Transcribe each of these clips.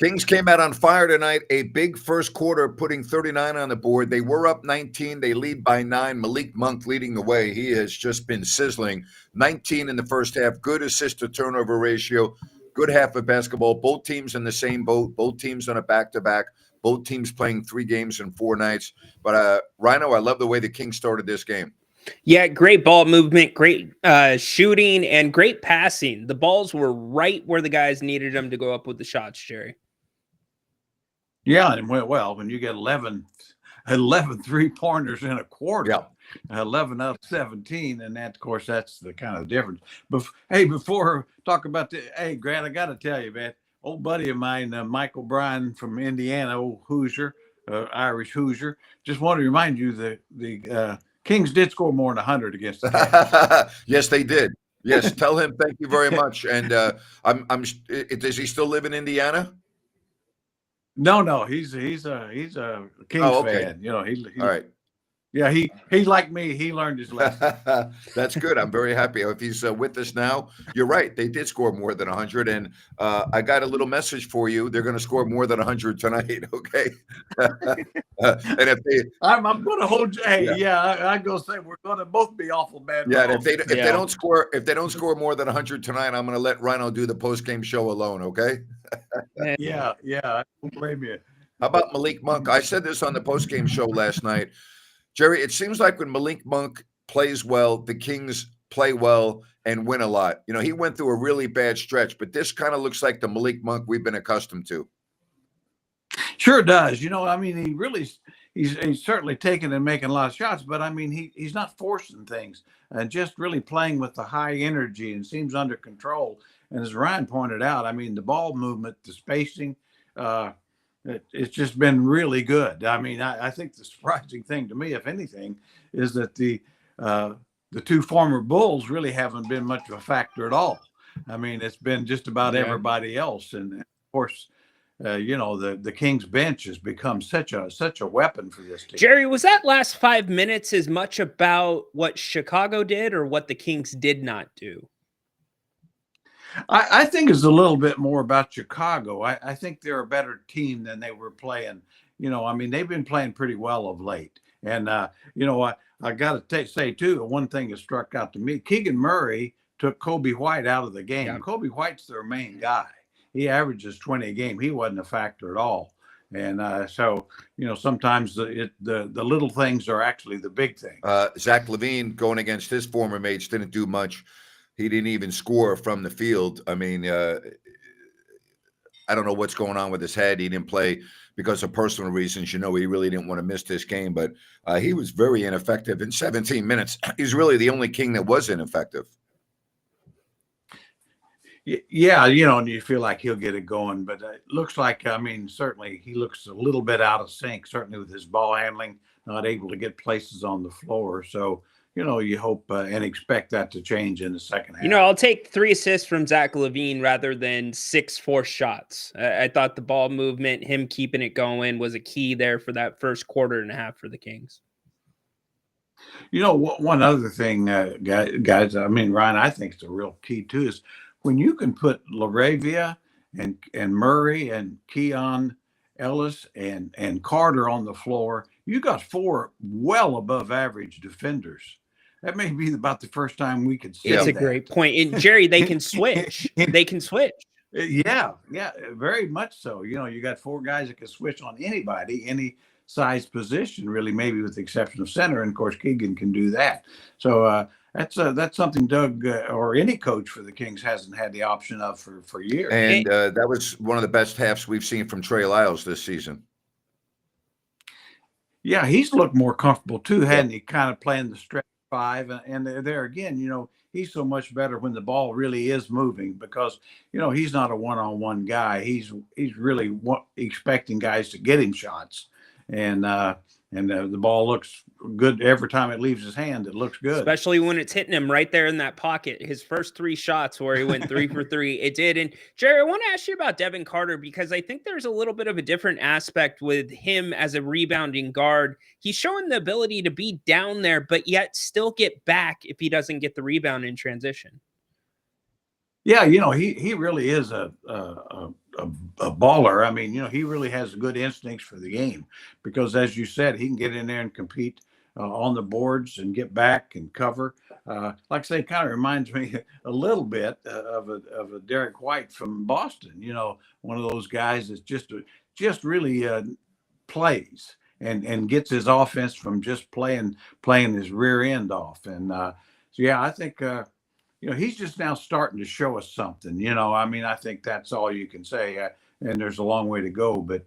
Kings came out on fire tonight. A big first quarter, putting 39 on the board. They were up 19. They lead by 9. Malik Monk leading the way. He has just been sizzling. 19 in the first half. Good assist to turnover ratio. Good half of basketball. Both teams in the same boat. Both teams on a back-to-back. Both teams playing 3 games in 4 nights. But Rhino, I love the way the Kings started this game. Yeah, great ball movement, great shooting, and great passing. The balls were right where the guys needed them to go up with the shots, Jerry. Yeah, and well, when you get 11 3-pointers in a quarter, yeah. 11 out of 17, and that, of course, that's the kind of difference. But hey, before talk about Grant, I got to tell you, man, old buddy of mine, Michael Bryan from Indiana, old Hoosier, Irish Hoosier, just want to remind you that the Kings did score more than 100 against the Cavs. Yes, they did. Yes, tell him thank you very much. And does he still live in Indiana? No, he's a Kings fan. You know, he all right. Yeah, he's like me. He learned his lesson. That's good. I'm very happy. If he's with us now, you're right. They did score more than 100, and I got a little message for you. They're going to score more than 100 tonight. Okay. And if they, I'm going to hold you. Hey, I'm going to say we're going to both be awful bad. Yeah, and if they don't score more than 100 tonight, I'm going to let Rhino do the post game show alone. Okay. Yeah. I don't blame you. How about Malik Monk? I said this on the post game show last night. Jerry, it seems like when Malik Monk plays well, the Kings play well and win a lot. You know, he went through a really bad stretch, but this kind of looks like the Malik Monk we've been accustomed to. Sure does. You know, I mean, he's certainly taking and making a lot of shots, but I mean, he's not forcing things and just really playing with the high energy and seems under control. And as Ryan pointed out, I mean, the ball movement, the spacing, it's just been really good. I mean, I think the surprising thing to me, if anything, is that the 2 former Bulls really haven't been much of a factor at all. I mean, it's been just about everybody else. And of course, you know, the Kings bench has become such a weapon for this team. Jerry, was that last 5 minutes as much about what Chicago did or what the Kings did not do? I think it's a little bit more about Chicago. I think they're a better team than they were playing. You know, I mean, they've been playing pretty well of late. And, you know, I got to say, too, one thing that struck out to me, Keegan Murray took Kobe White out of the game. Yeah. Kobe White's their main guy. He averages 20 a game. He wasn't a factor at all. And so, you know, sometimes the little things are actually the big thing. Zach LaVine going against his former mates didn't do much. He didn't even score from the field. I mean, I don't know what's going on with his head. He didn't play because of personal reasons. You know, he really didn't want to miss this game, but he was very ineffective in 17 minutes. He's really the only King that was ineffective. Yeah, you know, and you feel like he'll get it going, but it looks like, I mean, certainly he looks a little bit out of sync, certainly with his ball handling, not able to get places on the floor. So, you know, you hope and expect that to change in the second half. You know, I'll take 3 assists from Zach LaVine rather than 6 forced shots. I thought the ball movement, him keeping it going, was a key there for that first quarter and a half for the Kings. You know, one other thing, guys, I mean, Ryan, I think it's a real key too, is when you can put LaRavia and Murray and Keon Ellis and Carter on the floor, you got 4 well above average defenders. That may be about the first time we could see It's that. A great point. And Jerry, they can switch. They can switch. Yeah, very much so. You know, you got 4 guys that can switch on anybody, any size position, really, maybe with the exception of center. And of course, Keegan can do that. So that's something Doug or any coach for the Kings hasn't had the option of for years. And that was one of the best halves we've seen from Trey Lyles this season. Yeah, he's looked more comfortable too, hadn't he? Kind of playing the stretch 5, and there again, you know, he's so much better when the ball really is moving because, you know, he's not a one-on-one guy. He's really expecting guys to get him shots, and the ball looks good every time it leaves his hand. It looks good, especially when it's hitting him right there in that pocket. His first 3 shots where he went 3 for 3, it did. And Jerry, I want to ask you about Devin Carter because I think there's a little bit of a different aspect with him as a rebounding guard. He's showing the ability to be down there, but yet still get back if he doesn't get the rebound in transition. Yeah, he really is a baller. I mean, he really has good instincts for the game because, as you said, he can get in there and compete on the boards and get back and cover. Like I say, it kind of reminds me a little bit of a Derek White from Boston. One of those guys that's just really plays and gets his offense from just playing his rear end off. And so, yeah, I think. He's just now starting to show us something. I mean, I think that's all you can say. And there's a long way to go, but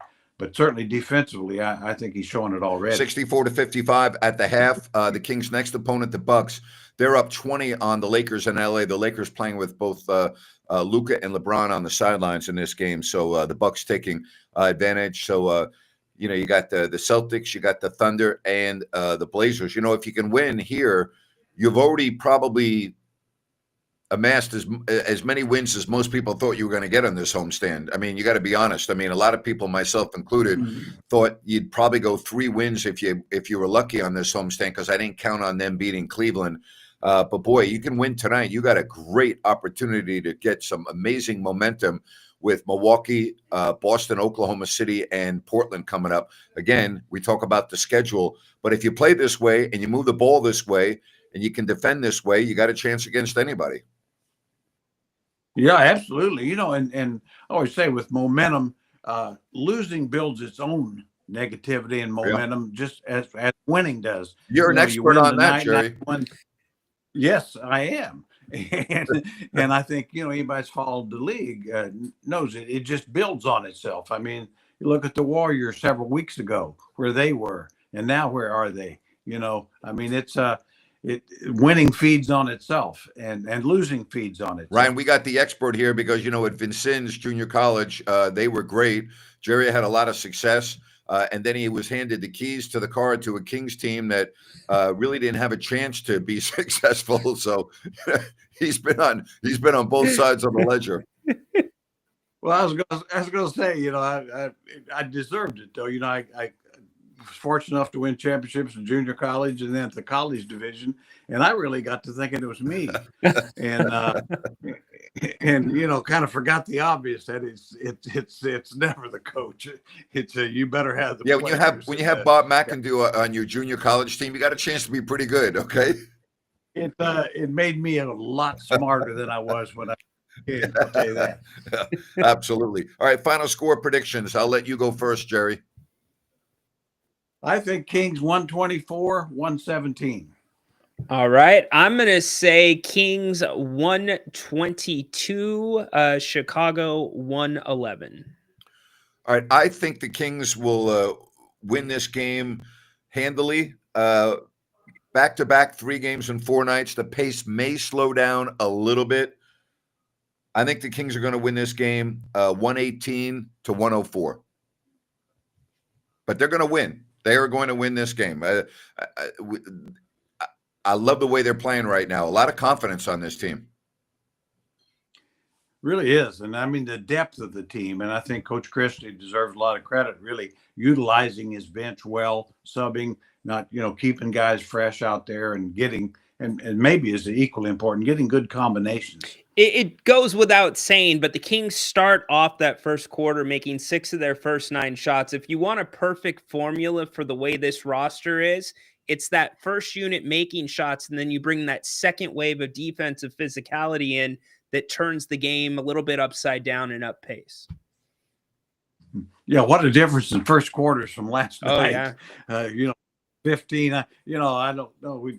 certainly defensively, I think he's showing it already. 64-55 at the half. The Kings' next opponent, the Bucks, they're up 20 on the Lakers in LA. The Lakers playing with both Luka and LeBron on the sidelines in this game. So the Bucks taking advantage. So you got the Celtics, you got the Thunder, and the Blazers. If you can win here, you've already probably amassed as many wins as most people thought you were going to get on this homestand. I mean, you got to be honest. I mean, a lot of people, myself included, thought you'd probably go 3 wins if you were lucky on this homestand, because I didn't count on them beating Cleveland. But boy, you can win tonight. You got a great opportunity to get some amazing momentum with Milwaukee, Boston, Oklahoma City, and Portland coming up. Again, we talk about the schedule, but if you play this way and you move the ball this way and you can defend this way, you got a chance against anybody. Yeah, absolutely. And I always say with momentum, losing builds its own negativity and momentum, just as winning does. You're an expert on that, Jerry. Yes, I am. And I think, anybody that's followed the league knows it. It just builds on itself. I mean, you look at the Warriors several weeks ago, where they were, and now where are they? I mean, it's winning feeds on itself, and losing feeds on it. Ryan, we got the expert here because, at Vincennes Junior College, they were great. Jerry had a lot of success, and then he was handed the keys to the car to a Kings team that really didn't have a chance to be successful. So he's been on both sides of the ledger. Well, I was going to say, I deserved it though. I was fortunate enough to win championships in junior college and then at the college division, and I really got to thinking it was me, and kind of forgot the obvious, that it's never the coach. It's you better have the when you have Bob McIndoe on your junior college team, you got a chance to be pretty good. Okay, it made me a lot smarter than I was when I. Yeah, I'll tell you that. Absolutely. All right, final score predictions. I'll let you go first, Jerry. I think Kings 124, 117. All right. I'm going to say Kings 122, Chicago 111. All right. I think the Kings will win this game handily. Back-to-back 3 games in 4 nights. The pace may slow down a little bit. I think the Kings are going to win this game 118 to 104. But they're going to win. They are going to win this game. I love the way they're playing right now. A lot of confidence on this team. Really is. And I mean, the depth of the team. And I think Coach Christie deserves a lot of credit, really utilizing his bench well, subbing, not, keeping guys fresh out there and getting, and maybe is equally important, getting good combinations. It goes without saying, but the Kings start off that first quarter making 6 of their first 9 shots. If you want a perfect formula for the way this roster is, it's that first unit making shots, and then you bring that second wave of defensive physicality in that turns the game a little bit upside down and up pace. Yeah, what a difference in first quarters from last night. Yeah. 15. I don't know.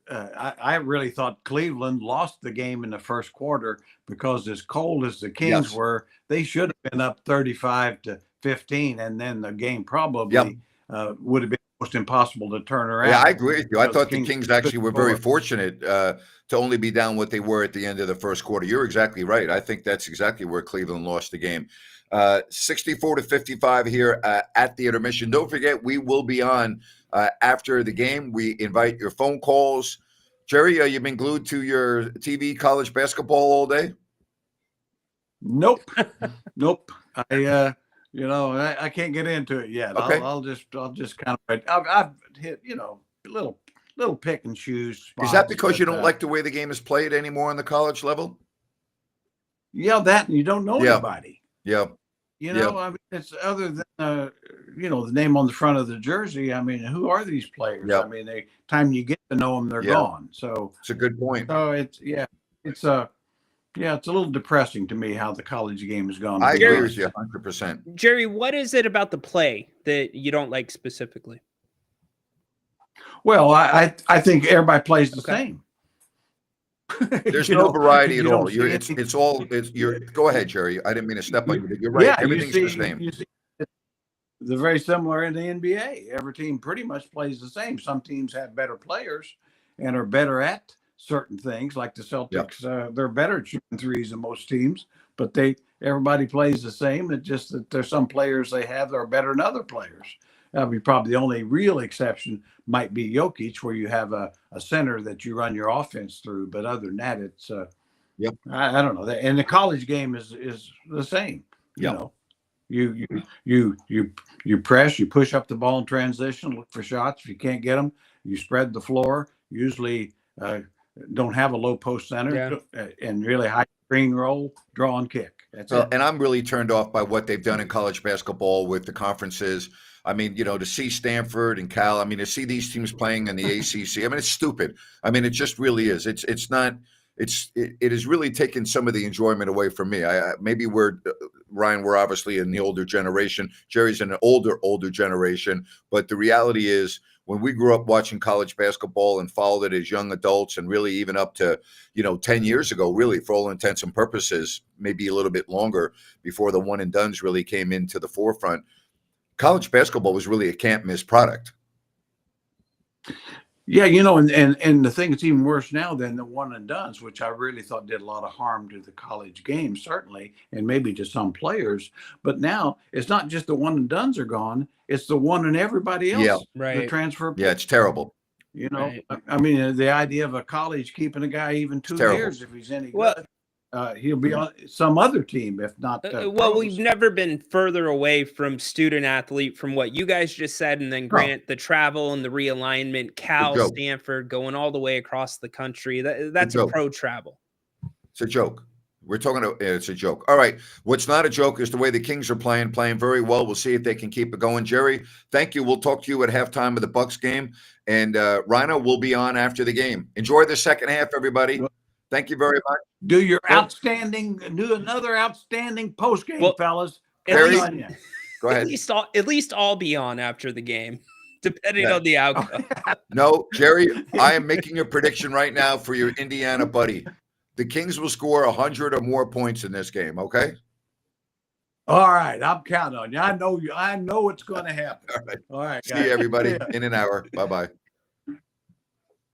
I really thought Cleveland lost the game in the first quarter because, as cold as the Kings were, they should have been up 35-15, and then the game probably would have been almost impossible to turn around. Yeah, I agree with you. I thought the Kings actually were very fortunate to only be down what they were at the end of the first quarter. You're exactly right. I think that's exactly where Cleveland lost the game. 64-55 here at the intermission. Don't forget, we will be on after the game. We invite your phone calls. Jerry, you've been glued to your TV college basketball all day? Nope. I can't get into it yet. Okay. I'll just kind of, I've hit, little pick and choose spots. Is that because you don't like the way the game is played anymore on the college level? Yeah, that and you don't know Yeah. anybody. Yeah. You know, I mean, it's other than you know, the name on the front of the jersey. I mean, who are these players? Yeah. I mean, time you get to know them, they're Yeah. gone. So It's a good point. it's it's a little depressing to me how the college game has gone. I to be agree honest. with you 100%. Jerry, what is it about the play that you don't like specifically? Well, I think everybody plays the Okay. same. There's You no know, variety at you don't all. see You're, any- it's all, it's, you're, go ahead, Jerry. I didn't mean to step on you, but you're right. Yeah, Everything's the same. you see, they're very similar in the NBA. Every team pretty much plays the same. Some teams have better players and are better at certain things, like the Celtics. They're better at shooting threes than most teams, but everybody plays the same. It's just that there's some players they have that are better than other players. That'd be probably the only real exception might be Jokic, where you have a center that you run your offense through. But other than that, it's I don't know. And the college game is the same. You know, you press, you push up the ball in transition, look for shots. If you can't get them, you spread the floor. Usually don't have a low post center and really high screen roll, draw and kick. That's it. And I'm really turned off by what they've done in college basketball with the conferences. I mean, you know, to see Stanford and Cal, I mean, to see these teams playing in the ACC, I mean, it's stupid. I mean, it just really is. It's not. It has really taken some of the enjoyment away from me. Maybe Ryan, we're obviously in the older generation. Jerry's in an older generation. But the reality is, when we grew up watching college basketball and followed it as young adults, and really even up to 10 years ago, really for all intents and purposes, maybe a little bit longer before the one and dones really came into the forefront, college basketball was really a can't miss product. Yeah, and the thing that's even worse now than the one and dones, which I really thought did a lot of harm to the college game, certainly, and maybe to some players. But now it's not just the one and dones are gone; it's the one and everybody else. Yeah, right. The transfer. Yeah, it's terrible. Right. I mean, the idea of a college keeping a guy even 2 years if he's any good. He'll be on some other team, if not. Well, we've never been further away from student athlete from what you guys just said. And then Grant, the travel and the realignment, Cal, Stanford, going all the way across the country. That's a pro travel. It's a joke. We're talking about it's a joke. All right. What's not a joke is the way the Kings are playing very well. We'll see if they can keep it going. Jerry, thank you. We'll talk to you at halftime of the Bucks game. And Rhino will be on after the game. Enjoy the second half, everybody. Thank you very much. Do another outstanding post game, fellas. Go ahead. At least I'll be on after the game, depending on the outcome. No, Jerry, I am making a prediction right now for your Indiana buddy. The Kings will score 100 or more points in this game. Okay. All right, I'm counting on you. I know it's going to happen. All right. All right. See you, everybody, in an hour. Bye-bye.